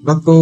भक्तों,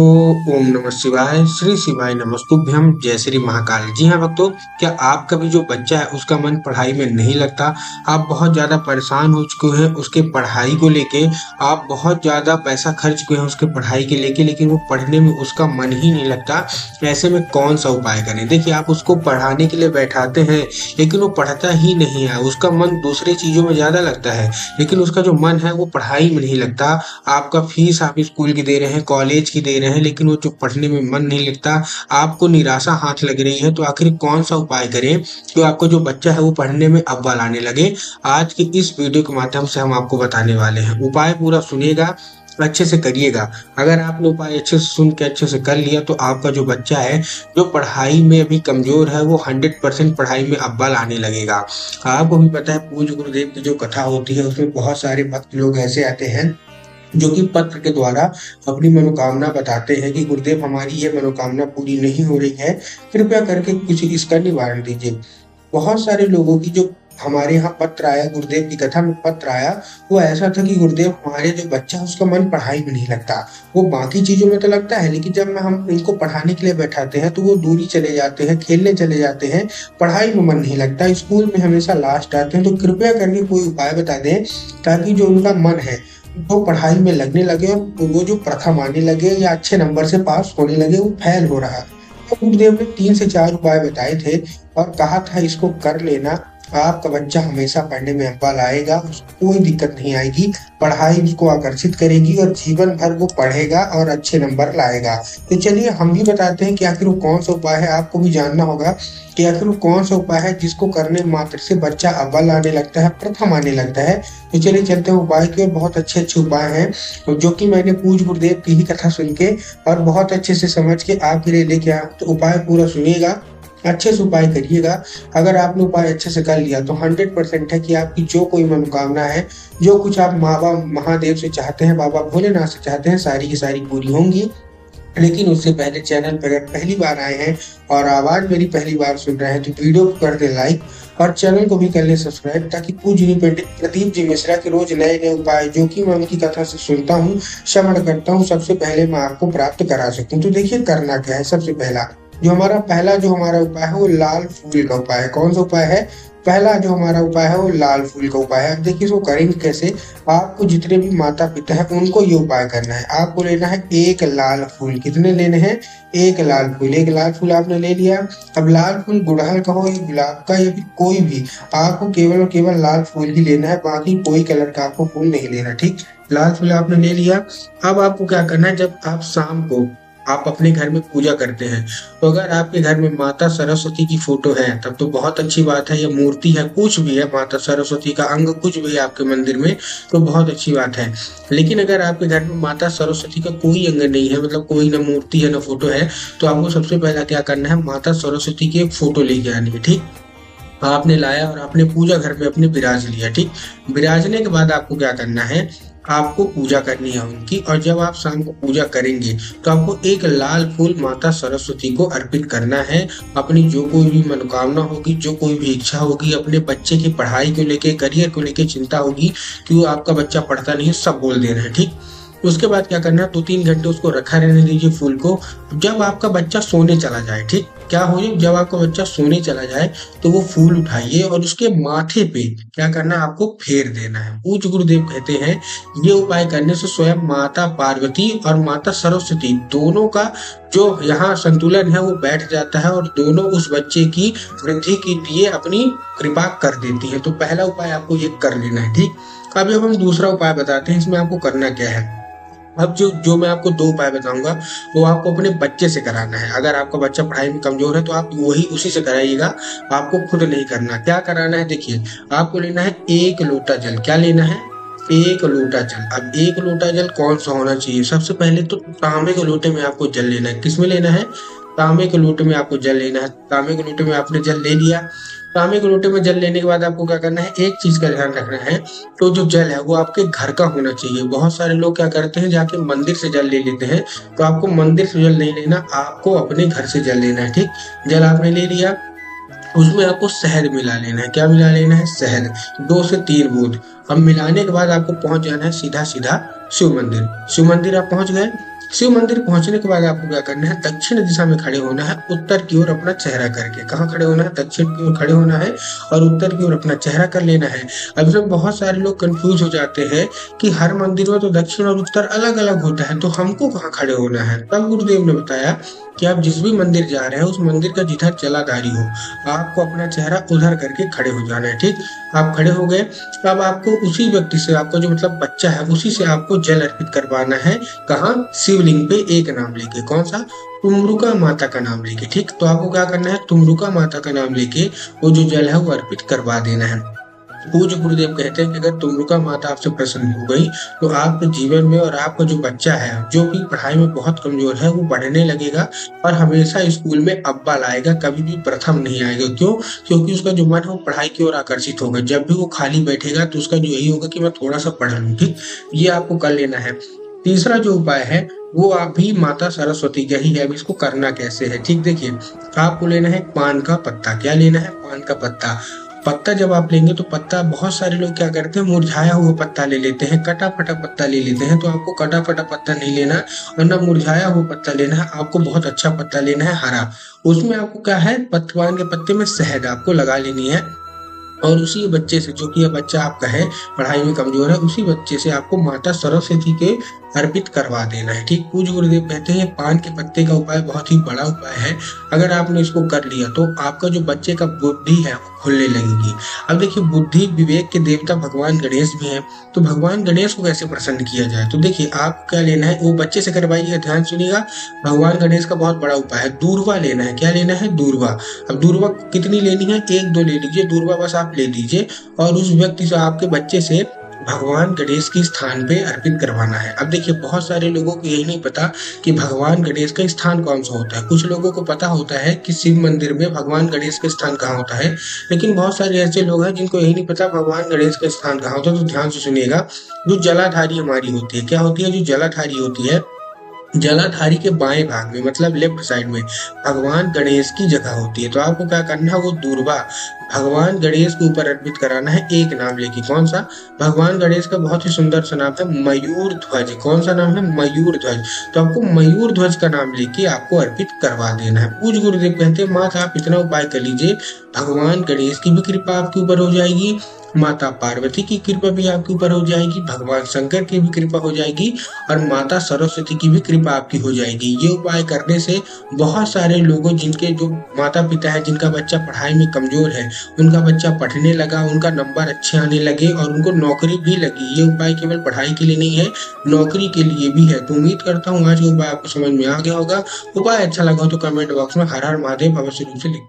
ओम नमः शिवाय, श्री शिवाय नमस्तुभ्यम, जय श्री महाकाल। जी हाँ भक्तों, क्या आपका भी जो बच्चा है उसका मन पढ़ाई में नहीं लगता? आप बहुत ज़्यादा परेशान हो चुके हैं उसके पढ़ाई को लेके। आप बहुत ज़्यादा पैसा खर्च किए हैं उसके पढ़ाई के लेके, लेकिन वो पढ़ने में उसका मन ही नहीं लगता। ऐसे में कौन सा उपाय करें? देखिए, आप उसको पढ़ाने के लिए बैठाते हैं लेकिन वो पढ़ता ही नहीं है, उसका मन दूसरी चीज़ों में ज़्यादा लगता है, लेकिन उसका जो मन है वो पढ़ाई में नहीं लगता। आपका फीस आप स्कूल की दे रहे हैं, कॉलेज की दे रहे हैं, लेकिन वो जो पढ़ने में मन नहीं लगता, आपको निराशा हाथ लग रही है। तो आखिर कौन सा उपाय करें कि आपका जो बच्चा है वो पढ़ने में अव्वल आने लगे? आज की इस वीडियो के माध्यम से हम आपको बताने वाले हैं। उपाय पूरा सुनिएगा, अच्छे से करिएगा। अगर आपने उपाय अच्छे से सुन के अच्छे से कर लिया तो आपका जो बच्चा है जो पढ़ाई में अभी कमजोर है वो 100% पढ़ाई में अव्वल आने लगेगा। आपको भी पता है, पूज्य गुरुदेव की जो कथा होती है उसमें बहुत सारे भक्त लोग ऐसे आते हैं जो कि पत्र के द्वारा अपनी मनोकामना बताते हैं कि गुरुदेव, हमारी ये मनोकामना पूरी नहीं हो रही है, कृपया करके कुछ इसका निवारण दीजिए। बहुत सारे लोगों की जो हमारे यहाँ पत्र आया, गुरुदेव की कथा में पत्र आया, वो ऐसा था कि गुरुदेव, हमारे जो बच्चा है उसका मन पढ़ाई में नहीं लगता। वो बाकी चीजों में तो लगता है, लेकिन जब मैं हम इनको पढ़ाने के लिए बैठाते हैं तो वो दूरी चले जाते हैं, खेलने चले जाते हैं, पढ़ाई में मन नहीं लगता, स्कूल में हमेशा लास्ट आते हैं। तो कृपया करके कोई उपाय बता दें ताकि जो उनका मन है वो पढ़ाई में लगने लगे और वो जो प्रथम आने लगे या अच्छे नंबर से पास होने लगे, वो फेल हो रहा है। तो गुरुदेव ने 3 से 4 उपाय बताए थे और कहा था इसको कर लेना, आपका बच्चा हमेशा पढ़ने में अव्वल आएगा, उसको कोई दिक्कत नहीं आएगी, पढ़ाई उसको आकर्षित करेगी और जीवन भर वो पढ़ेगा और अच्छे नंबर लाएगा। तो चलिए हम भी बताते हैं कि आखिर वो कौन सा उपाय है। आपको भी जानना होगा कि आखिर वो कौन सा उपाय है जिसको करने मात्र से बच्चा अव्वल आने लगता है, प्रथम आने लगता है। तो चलिए चलते हैं उपाय की ओर। बहुत अच्छे अच्छे उपाय हैं जो कि मैंने पूज्य गुरुदेव की ही कथा सुन के और बहुत अच्छे से समझ के आपके लिए लेके आया हूं। तो उपाय पूरा सुनिएगा, अच्छे से उपाय करिएगा। अगर आपने उपाय अच्छे से कर लिया तो 100% है कि आपकी जो कोई मनोकामना है, जो कुछ आप बाबा महादेव से चाहते हैं, बाबा भोलेनाथ से चाहते हैं, सारी की सारी पूरी होंगी। लेकिन उससे पहले चैनल पर अगर पहली बार आए हैं और आवाज मेरी पहली बार सुन रहे हैं तो वीडियो को कर दे लाइक और चैनल को भी कर ले सब्सक्राइब, ताकि पूज्य पंडित प्रदीप जी मिश्रा के रोज नए नए उपाय जो कि मैं उनकी कथा से सुनता हूँ, श्रवण करता हूँ, सबसे पहले मैं आपको प्राप्त करा सकूँ। तो देखिए करना क्या है। सबसे पहला जो हमारा उपाय है वो लाल फूल का उपाय है। कौन सा उपाय है? पहला जो हमारा उपाय है वो लाल फूल का उपाय है। अब देखिए इसको करेंगे कैसे। आपको जितने भी माता पिता है उनको ये उपाय करना है। आपको लेना है एक लाल फूल। कितने लेने हैं? एक लाल फूल। एक लाल फूल आपने ले लिया। अब लाल फूल गुड़हल का हो या गुलाब का या फिर कोई भी, आपको केवल और केवल लाल फूल ही लेना है, बाकी कोई कलर का आपको फूल नहीं लेना। ठीक, लाल फूल आपने ले लिया। अब आपको क्या करना है, जब आप शाम को आप अपने घर में पूजा करते हैं तो अगर आपके घर में माता सरस्वती की फोटो है तब तो बहुत अच्छी बात है, या मूर्ति है, कुछ भी है, माता सरस्वती का अंग कुछ भी है आपके मंदिर में तो बहुत अच्छी बात है। लेकिन अगर आपके घर में माता सरस्वती का कोई अंग नहीं है, मतलब कोई ना मूर्ति है ना फोटो है, तो आपको सबसे पहला क्या करना है, माता सरस्वती की एक फोटो लेके आनी है। ठीक, आपने लाया और आपने पूजा घर में अपने विराज लिया। ठीक, विराजने के बाद आपको क्या करना है, आपको पूजा करनी है उनकी। और जब आप शाम को पूजा करेंगे तो आपको एक लाल फूल माता सरस्वती को अर्पित करना है। अपनी जो कोई भी मनोकामना होगी, जो कोई भी इच्छा होगी, अपने बच्चे की पढ़ाई को लेके, करियर को लेके चिंता होगी कि वो आपका बच्चा पढ़ता नहीं है, सब बोल दे रहे हैं। ठीक, उसके बाद क्या करना है, 2-3 घंटे उसको रखा रहने दीजिए फूल को। जब आपका बच्चा सोने चला जाए, ठीक, क्या हो, जब आपका बच्चा सोने चला जाए तो वो फूल उठाइए और उसके माथे पे क्या करना है, आपको फेर देना है। पूज्य गुरुदेव कहते हैं ये उपाय करने से स्वयं माता पार्वती और माता सरस्वती दोनों का जो यहाँ संतुलन है वो बैठ जाता है और दोनों उस बच्चे की वृद्धि के लिए अपनी कृपा कर देती है। तो पहला उपाय आपको ये कर लेना है। ठीक, अभी अब हम दूसरा उपाय बताते हैं, इसमें आपको करना क्या है। अब जो जो मैं आपको 2 उपाय बताऊंगा वो आपको अपने बच्चे से कराना है। अगर आपका बच्चा पढ़ाई में कमजोर है तो आप वही उसी से कराइएगा, आपको खुद नहीं करना। क्या कराना है, देखिए आपको लेना है 1 लोटा जल। क्या लेना है? 1 लोटा जल। अब 1 लोटा जल कौन सा होना चाहिए? सबसे पहले तो तांबे के लोटे में आपको जल लेना है। किसमें लेना है? तांबे के लोटे में आपको जल लेना है। तांबे के लोटे में आपने जल ले लिया। तांबे के लोटे में जल लेने के बाद आपको क्या करना है, एक चीज का ध्यान रखना है, तो जो जल है वो आपके घर का होना चाहिए। बहुत सारे लोग क्या करते हैं, जाके मंदिर से जल ले लेते हैं, तो आपको मंदिर से जल नहीं लेना, आपको अपने घर से जल लेना है। ठीक, जल आपने ले लिया, उसमें आपको शहद मिला लेना है। क्या मिला लेना है? शहद, 2 से 3 बूंद। अब मिलाने के बाद आपको पहुंच जाना है सीधा सीधा शिव मंदिर। शिव मंदिर आप पहुंच गए। शिव मंदिर पहुंचने के बाद आपको क्या करना है, दक्षिण दिशा में खड़े होना है, उत्तर की ओर अपना चेहरा करके। कहाँ खड़े होना है, दक्षिण की ओर खड़े होना है और उत्तर की ओर अपना चेहरा कर लेना है। अब इसमें बहुत सारे लोग कंफ्यूज हो जाते हैं कि हर मंदिर में तो दक्षिण और उत्तर अलग अलग होता है, तो हमको कहाँ खड़े होना है। तब गुरुदेव ने बताया कि आप जिस भी मंदिर जा रहे हैं उस मंदिर का जिधर जलाधारी हो, आपको अपना चेहरा उधर करके खड़े हो जाना है। ठीक, आप खड़े हो गए। अब आपको उसी व्यक्ति से, आपका जो मतलब बच्चा है, उसी से आपको जल अर्पित करवाना है। कहाँ, शिवलिंग पे एक नाम लेके। कौन सा, तुमरुका माता का नाम लेके। ठीक, तो आपको क्या करना है, तुमरुका माता का नाम लेके वो जो जल है वो अर्पित करवा देना है। पूज्य गुरुदेव कहते हैं कि अगर तुमरुका माता आपसे प्रसन्न हो गई तो आपके जीवन में और आपका जो बच्चा है जो कि पढ़ाई में बहुत कमजोर है वो पढ़ने लगेगा और हमेशा स्कूल में अव्वल लाएगा, कभी भी प्रथम नहीं आएगा। क्यों, क्योंकि उसका जो मन है वो पढ़ाई की ओर आकर्षित होगा। जब भी वो खाली बैठेगा तो उसका जो यही होगा कि मैं थोड़ा सा पढ़ लूँ। ठीक, ये आपको कर लेना है। तीसरा जो उपाय है वो आप भी माता सरस्वती का ही है। अब इसको करना कैसे है, ठीक देखिए, आपको लेना है पान का पत्ता। क्या लेना है, पान का पत्ता। पत्ता जब आप लेंगे तो पत्ता, बहुत सारे लोग क्या करते हैं, मुरझाया हुआ पत्ता ले लेते हैं, कटा फटा पत्ता ले लेते हैं। तो आपको कटा फटा पत्ता नहीं लेना और ना मुरझाया हुआ पत्ता लेना है, आपको बहुत अच्छा पत्ता लेना है, हरा। उसमें आपको क्या है, पान के पत्ते में शहद आपको लगा लेनी है और उसी बच्चे से, जो कि यह बच्चा आपका है पढ़ाई में कमजोर है, उसी बच्चे से आपको माता सरस्वती के अर्पित करवा देना है। ठीक, पूज्य गुरुदेव कहते हैं पान के पत्ते का उपाय बहुत ही बड़ा उपाय है। अगर आपने इसको कर लिया तो आपका जो बच्चे का बुद्धि है वो खुलने लगेगी। अब देखिए, बुद्धि विवेक के देवता भगवान गणेश भी हैं, तो भगवान गणेश को कैसे प्रसन्न किया जाए। तो देखिए, आप क्या लेना है, वो बच्चे से करवाइएगा, ध्यान सुनिएगा। भगवान गणेश का बहुत बड़ा उपाय है, दूर्वा लेना है। क्या लेना है, दूर्वा। अब दूर्वा कितनी लेनी है, एक दो ले लीजिए, दूर्वा बस आप ले लीजिए और उस व्यक्ति से, आपके बच्चे से भगवान गणेश के स्थान पे अर्पित करवाना है। अब देखिए, बहुत सारे लोगों को यही नहीं पता कि भगवान गणेश का स्थान कौन सा होता है। कुछ लोगों को पता होता है कि शिव मंदिर में भगवान गणेश का स्थान कहाँ होता है, लेकिन बहुत सारे ऐसे लोग हैं जिनको यही नहीं पता भगवान गणेश का स्थान कहाँ होता है। तो ध्यान से सुनिएगा, जो जलाधारी हमारी होती है, क्या होती है, जो जलाधारी होती है, जलाधारी के बाएं भाग में, मतलब लेफ्ट साइड में भगवान गणेश की जगह होती है। तो आपको क्या करना है, वो दूर्वा भगवान गणेश के ऊपर अर्पित कराना है, एक नाम लेके। कौन सा, भगवान गणेश का बहुत ही सुंदर सा नाम है मयूर ध्वज। कौन सा नाम है, मयूर ध्वज। तो आपको मयूर ध्वज का नाम लेके आपको अर्पित करवा देना है। पूज्य गुरुदेव कहते हैं माता आप इतना उपाय कर लीजिए, भगवान गणेश की भी कृपा आपके ऊपर हो जाएगी, माता पार्वती की कृपा भी आपके ऊपर हो जाएगी, भगवान शंकर की भी कृपा हो जाएगी और माता सरस्वती की भी कृपा आपकी हो जाएगी। ये उपाय करने से बहुत सारे लोगों, जिनके जो माता पिता है, जिनका बच्चा पढ़ाई में कमजोर है, उनका बच्चा पढ़ने लगा, उनका नंबर अच्छे आने लगे और उनको नौकरी भी लगी। ये उपाय केवल पढ़ाई के लिए नहीं है, नौकरी के लिए भी है। तो उम्मीद करता हूँ आज का उपाय आपको समझ में आ गया होगा। उपाय अच्छा लगा हो तो कमेंट बॉक्स में हर हर महादेव अवश्य रूप से लिख